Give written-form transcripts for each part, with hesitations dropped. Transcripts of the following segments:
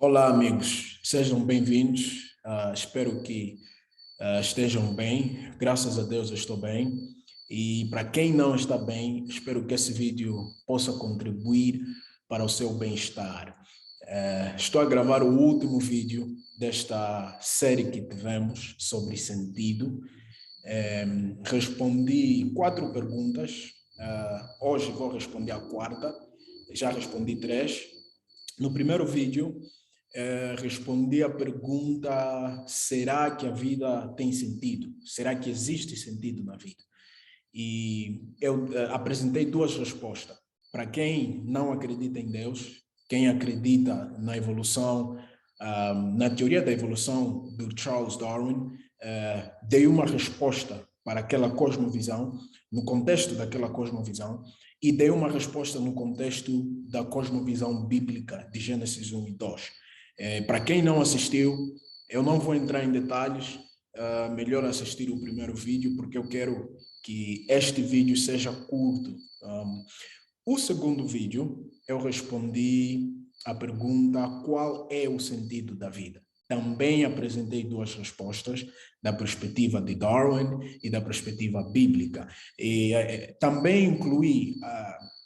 Olá, amigos, sejam bem-vindos. Espero que estejam bem. Graças a Deus eu estou bem. E para quem não está bem, espero que esse vídeo possa contribuir para o seu bem-estar. Estou a gravar o último vídeo desta série que tivemos sobre sentido. Respondi 4 perguntas. Hoje vou responder a quarta. Já respondi 3. No primeiro vídeo, respondi a pergunta: será que a vida tem sentido? Será que existe sentido na vida? E eu apresentei 2 respostas. Para quem não acredita em Deus, quem acredita na evolução, na teoria da evolução do Charles Darwin, dei uma resposta para aquela cosmovisão, no contexto daquela cosmovisão, e dei uma resposta no contexto da cosmovisão bíblica de Gênesis 1 e 2. Para quem não assistiu, eu não vou entrar em detalhes, melhor assistir o primeiro vídeo, porque eu quero que este vídeo seja curto. O segundo vídeo, eu respondi a pergunta: qual é o sentido da vida? Também apresentei 2 respostas, da perspectiva de Darwin e da perspectiva bíblica. E também incluí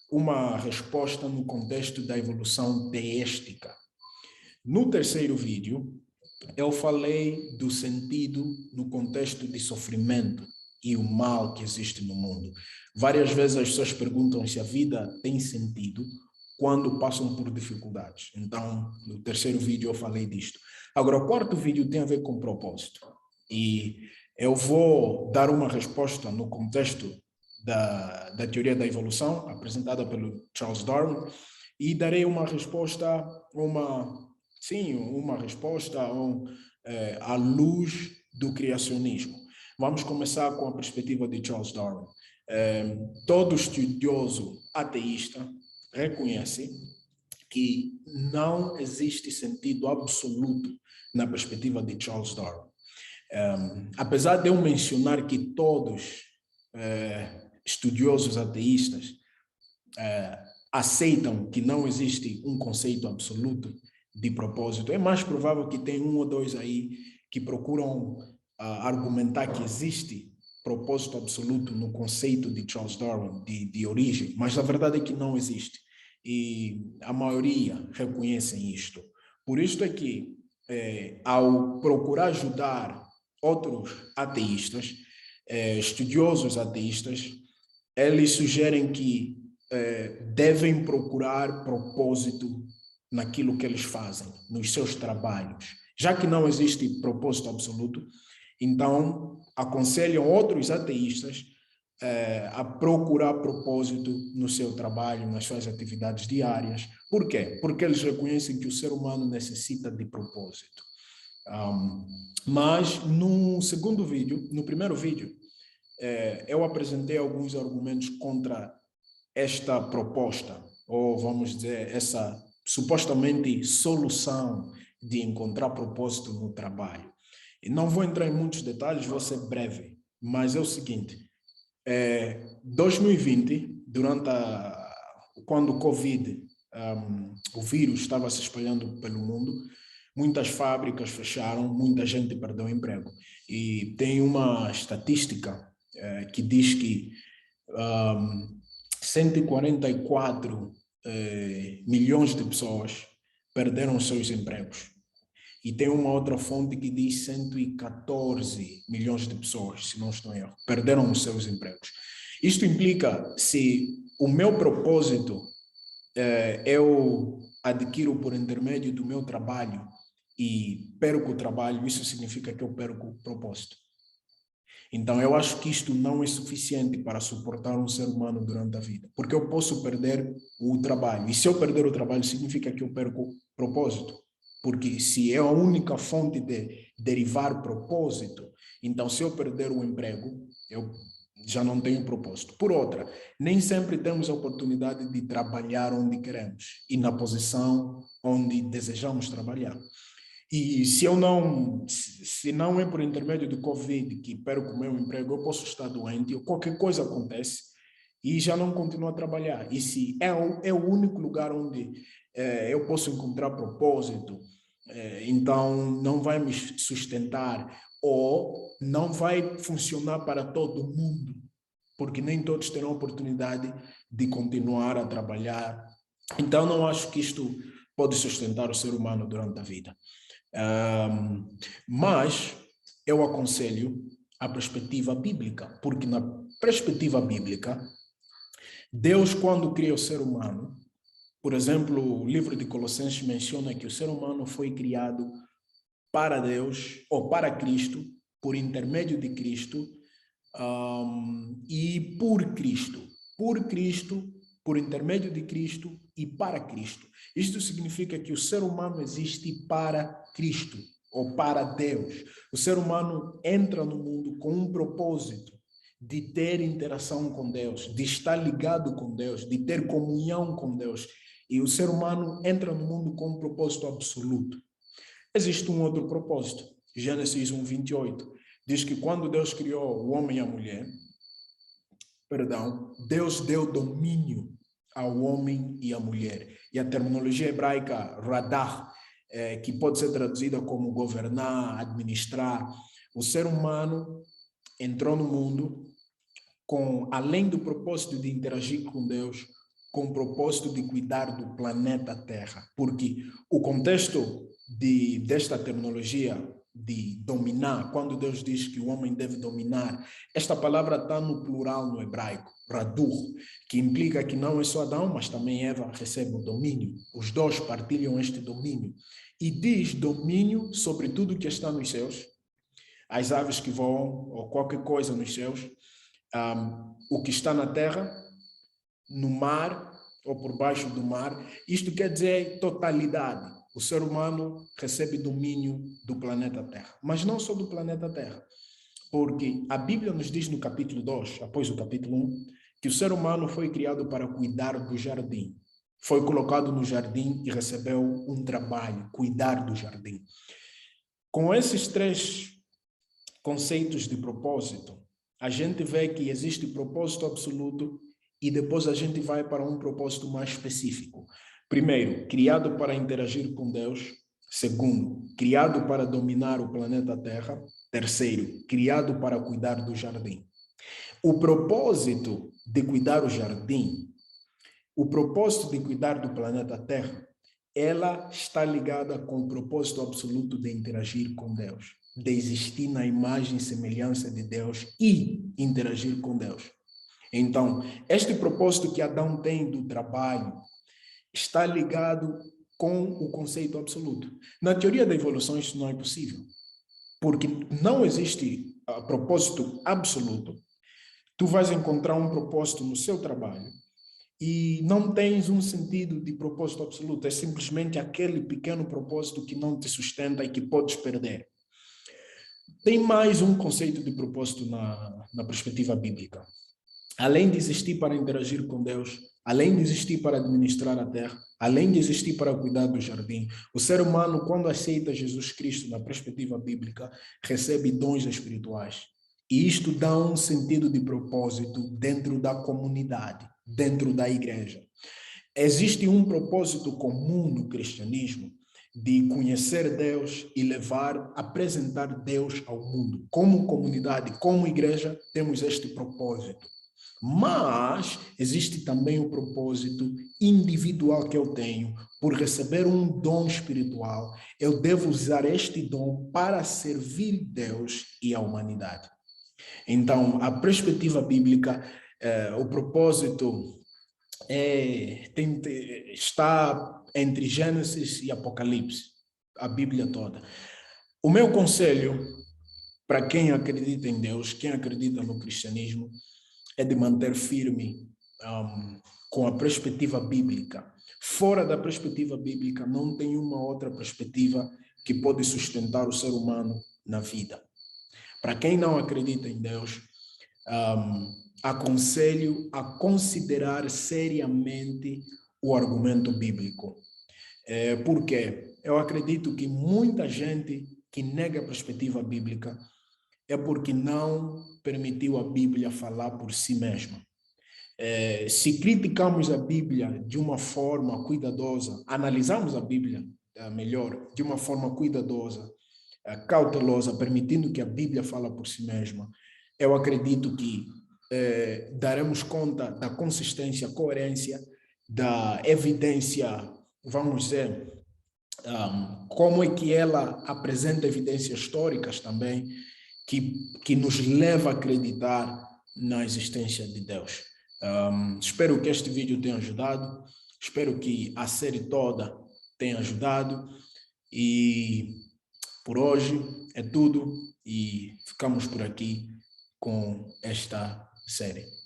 uma resposta no contexto da evolução teística. No terceiro vídeo, eu falei do sentido no contexto de sofrimento e o mal que existe no mundo. Várias vezes as pessoas perguntam se a vida tem sentido quando passam por dificuldades. Então, no terceiro vídeo eu falei disto. Agora, o quarto vídeo tem a ver com propósito. E eu vou dar uma resposta no contexto da teoria da evolução, apresentada pelo Charles Darwin, e darei uma resposta, uma resposta à luz do criacionismo. Vamos começar com a perspectiva de Charles Darwin. Todo estudioso ateísta reconhece que não existe sentido absoluto na perspectiva de Charles Darwin. Apesar de eu mencionar que todos estudiosos ateístas aceitam que não existe um conceito absoluto de propósito, é mais provável que tem 1 ou 2 aí que procuram argumentar que existe propósito absoluto no conceito de Charles Darwin, de origem, mas a verdade é que não existe. E a maioria reconhecem isto. Por isso é que, ao procurar ajudar outros ateístas, estudiosos ateístas, eles sugerem que devem procurar propósito naquilo que eles fazem, nos seus trabalhos. Já que não existe propósito absoluto, então aconselham outros ateístas a procurar propósito no seu trabalho, nas suas atividades diárias. Por quê? Porque eles reconhecem que o ser humano necessita de propósito. Mas no segundo vídeo, no primeiro vídeo, eu apresentei alguns argumentos contra esta proposta, ou vamos dizer, essa supostamente solução de encontrar propósito no trabalho. E não vou entrar em muitos detalhes, vou ser breve, mas é o seguinte: 2020, quando o Covid, o vírus estava se espalhando pelo mundo, muitas fábricas fecharam, muita gente perdeu o emprego. E tem uma estatística que diz que 144 milhões de pessoas perderam seus empregos. E tem uma outra fonte que diz 114 milhões de pessoas, se não estou em erro, perderam os seus empregos. Isto implica, se o meu propósito eu adquiro por intermédio do meu trabalho e perco o trabalho, isso significa que eu perco o propósito. Então, eu acho que isto não é suficiente para suportar um ser humano durante a vida, porque eu posso perder o trabalho. E se eu perder o trabalho, significa que eu perco o propósito. Porque se é a única fonte de derivar propósito, então se eu perder o emprego, eu já não tenho propósito. Por outra, nem sempre temos a oportunidade de trabalhar onde queremos e na posição onde desejamos trabalhar. E se não é por intermédio do Covid que perco o meu emprego, eu posso estar doente ou qualquer coisa acontece e já não continuo a trabalhar. E se é o único lugar onde eu posso encontrar propósito, Então não vai me sustentar ou não vai funcionar para todo mundo, porque nem todos terão oportunidade de continuar a trabalhar. Então não acho que isto pode sustentar o ser humano durante a vida. Mas eu aconselho a perspectiva bíblica, porque na perspectiva bíblica, Deus, quando cria o ser humano, por exemplo, o livro de Colossenses menciona que o ser humano foi criado para Deus, ou para Cristo, por intermédio de Cristo, e por Cristo. Por Cristo, por intermédio de Cristo e para Cristo. Isto significa que o ser humano existe para Cristo, ou para Deus. O ser humano entra no mundo com um propósito de ter interação com Deus, de estar ligado com Deus, de ter comunhão com Deus. E o ser humano entra no mundo com um propósito absoluto. Existe um outro propósito. Gênesis 1:28 diz que quando Deus criou o homem e a mulher, Deus deu domínio ao homem e à mulher. E a terminologia hebraica radah, que pode ser traduzida como governar, administrar. O ser humano entrou no mundo com, além do propósito de interagir com Deus, com o propósito de cuidar do planeta Terra. Porque o contexto desta terminologia de dominar, quando Deus diz que o homem deve dominar, esta palavra está no plural no hebraico, radur, que implica que não é só Adão, mas também Eva recebe o domínio. Os dois partilham este domínio. E diz domínio sobre tudo que está nos céus, as aves que voam, ou qualquer coisa nos céus, o que está na terra, no mar, ou por baixo do mar. Isto quer dizer totalidade. O ser humano recebe domínio do planeta Terra. Mas não só do planeta Terra. Porque a Bíblia nos diz no capítulo 2, após o capítulo 1, que o ser humano foi criado para cuidar do jardim. Foi colocado no jardim e recebeu um trabalho, cuidar do jardim. Com esses três conceitos de propósito, a gente vê que existe propósito absoluto e depois a gente vai para um propósito mais específico. Primeiro, criado para interagir com Deus. Segundo, criado para dominar o planeta Terra. Terceiro, criado para cuidar do jardim. O propósito de cuidar do jardim, o propósito de cuidar do planeta Terra, ela está ligada com o propósito absoluto de interagir com Deus, de existir na imagem e semelhança de Deus e interagir com Deus. Então, este propósito que Adão tem do trabalho está ligado com o conceito absoluto. Na teoria da evolução, isso não é possível, porque não existe propósito absoluto. Tu vais encontrar um propósito no seu trabalho e não tens um sentido de propósito absoluto, é simplesmente aquele pequeno propósito que não te sustenta e que podes perder. Tem mais um conceito de propósito na perspectiva bíblica. Além de existir para interagir com Deus, além de existir para administrar a terra, além de existir para cuidar do jardim, o ser humano, quando aceita Jesus Cristo na perspectiva bíblica, recebe dons espirituais. E isto dá um sentido de propósito dentro da comunidade, dentro da igreja. Existe um propósito comum no cristianismo de conhecer Deus e apresentar Deus ao mundo. Como comunidade, como igreja, temos este propósito. Mas existe também o propósito individual que eu tenho. Por receber um dom espiritual, eu devo usar este dom para servir Deus e a humanidade. Então, a perspectiva bíblica, o propósito está entre Gênesis e Apocalipse, a Bíblia toda. O meu conselho para quem acredita em Deus, quem acredita no cristianismo, é de manter firme com a perspectiva bíblica. Fora da perspectiva bíblica, não tem uma outra perspectiva que pode sustentar o ser humano na vida. Para quem não acredita em Deus, aconselho a considerar seriamente o argumento bíblico. Por quê? Eu acredito que muita gente que nega a perspectiva bíblica é porque não permitiu a Bíblia falar por si mesma. Se criticamos a Bíblia de uma forma cuidadosa, analisamos a Bíblia melhor, de uma forma cuidadosa, cautelosa, permitindo que a Bíblia fale por si mesma, eu acredito que daremos conta da consistência, coerência, da evidência, vamos dizer, como é que ela apresenta evidências históricas também, que nos leva a acreditar na existência de Deus. Espero que este vídeo tenha ajudado, espero que a série toda tenha ajudado, e por hoje é tudo, e ficamos por aqui com esta série.